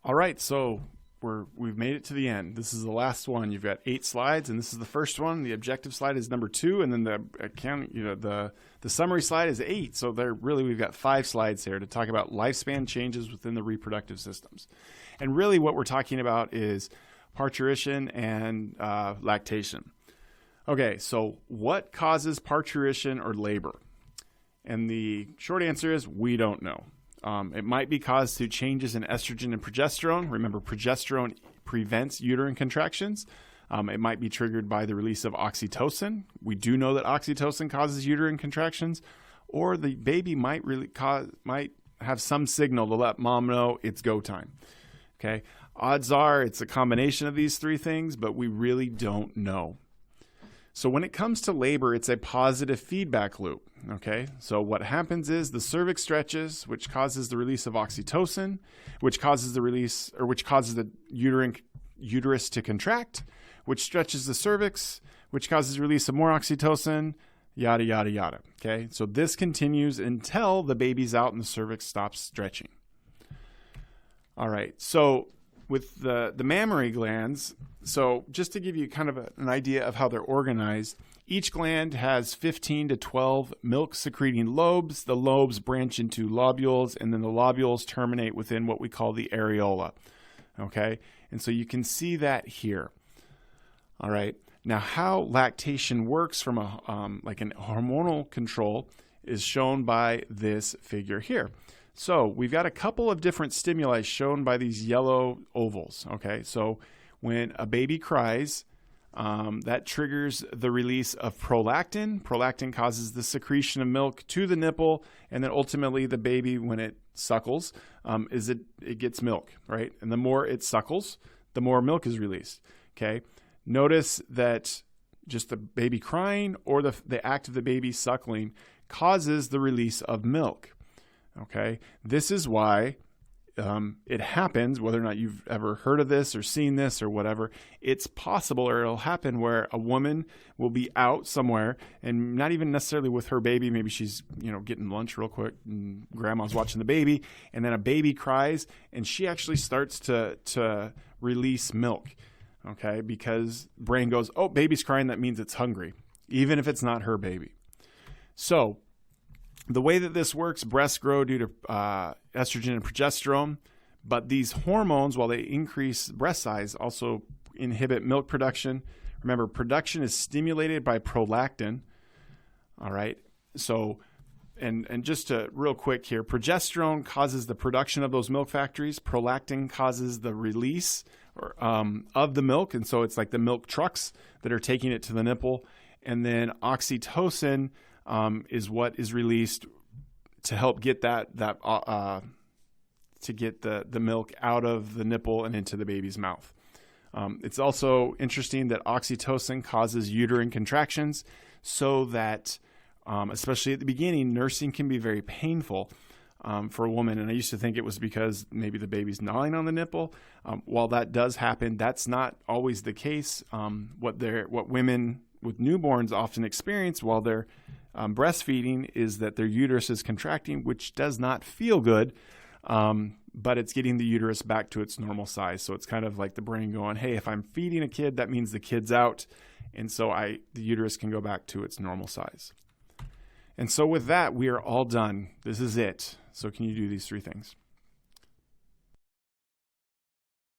All right, so we've made it to the end. This is the last one. You've got 8 slides, and this is the first one. The objective slide is number 2, and then the summary slide is 8. So we've got 5 slides here to talk about lifespan changes within the reproductive systems. And really what we're talking about is partruition and lactation. Okay, so what causes partruition or labor? And the short answer is we don't know. It might be caused through changes in estrogen and progesterone. Remember, progesterone prevents uterine contractions. It might be triggered by the release of oxytocin. We do know that oxytocin causes uterine contractions, or the baby might have some signal to let mom know it's go time. Okay, odds are it's a combination of these 3 things, but we really don't know. So when it comes to labor, it's a positive feedback loop. Okay, so what happens is the cervix stretches, which causes the release of oxytocin, which causes the uterus to contract, which stretches the cervix, which causes the release of more oxytocin, yada, yada, yada. Okay, so this continues until the baby's out and the cervix stops stretching. All right, so with the mammary glands, so just to give you kind of an idea of how they're organized, each gland has 15 to 12 milk-secreting lobes. The lobes branch into lobules, and then the lobules terminate within what we call the areola. Okay, and so you can see that here. All right, now how lactation works from like an hormonal control is shown by this figure here. So we've got a couple of different stimuli shown by these yellow ovals. Okay, so when a baby cries, that triggers the release of prolactin. Prolactin causes the secretion of milk to the nipple, and then ultimately the baby, when it suckles, it gets milk, right? And the more it suckles, the more milk is released. Okay, notice that just the baby crying or the act of the baby suckling causes the release of milk. Okay, this is why it happens, whether or not you've ever heard of this or seen this or whatever. It's possible, or it'll happen, where a woman will be out somewhere and not even necessarily with her baby. Maybe she's getting lunch real quick and grandma's watching the baby, and then a baby cries and she actually starts to release milk. Okay, because brain goes, oh, baby's crying, that means it's hungry, even if it's not her baby. So the way that this works, breasts grow due to estrogen and progesterone, but these hormones, while they increase breast size, also inhibit milk production. Remember, production is stimulated by prolactin. All right, so and just real quick here, progesterone causes the production of those milk factories. Prolactin causes the release of the milk, and so it's like the milk trucks that are taking it to the nipple. And then oxytocin is what is released to help get the milk out of the nipple and into the baby's mouth. It's also interesting that oxytocin causes uterine contractions, so that especially at the beginning, nursing can be very painful for a woman. And I used to think it was because maybe the baby's gnawing on the nipple. While that does happen, that's not always the case. What women with newborns often experience while they're breastfeeding is that their uterus is contracting, which does not feel good, but it's getting the uterus back to its normal size. So it's kind of like the brain going, hey, if I'm feeding a kid, that means the kid's out, and so the uterus can go back to its normal size. And so with that, we are all done. This is it. So can you do these 3 things?